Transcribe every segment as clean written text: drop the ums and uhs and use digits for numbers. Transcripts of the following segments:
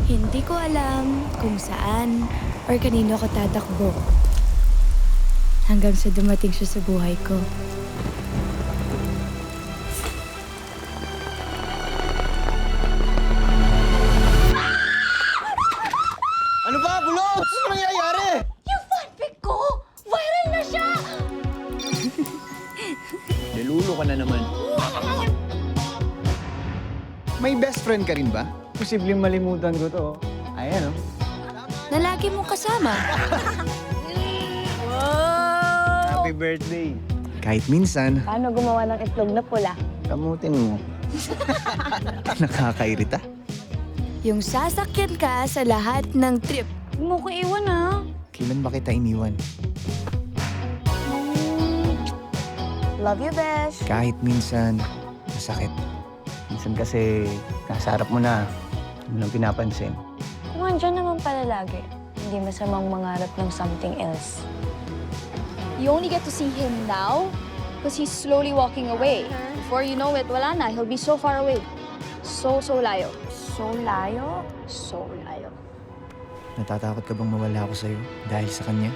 Hindi ko alam kung saan or kanino ako tatakbo. Hanggang sa dumating siya sa buhay ko. Ano ba, Bulot? Ano nangyayari? Yung fanfic ko! Viral na siya! Nilulo ka na naman. May best friend ka rin ba? Posibleng malimutan ko to. Ayan, oh. Na lagi mong kasama. Happy birthday. Kahit minsan, Paano gumawa ng itlog na pula? kamutin mo. Nakakairita. Yung sasakyan ka sa lahat ng trip. Huwag mo ko iwan, ha? Kailan ba kita iniwan? Love you, Besh. Kahit minsan, masakit. Minsan kasi, nasa harap mo na, hindi mo lang pinapansin. Kung andyan naman pala lagi, hindi masamang mangarap ng something else. You only get to see him now because he's slowly walking away. Before you know it, wala na. He'll be so far away. So layo. So layo? So layo. Natatakot ka bang mawala ako sa'yo dahil sa kanya?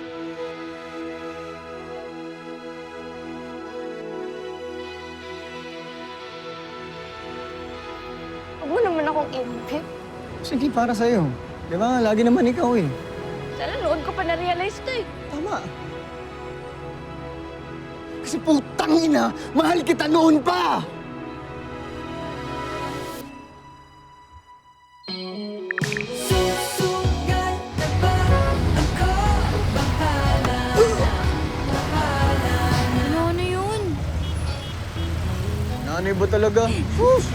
Huwag mo naman akong impip. Sige, para sa'yo. Di ba? Lagi naman ikaw eh. Sana noon ko pa na-realize to eh. Tama. Kasi putang ina, mahal kita noon pa! Ano yun? Nanay ba talaga? Sus!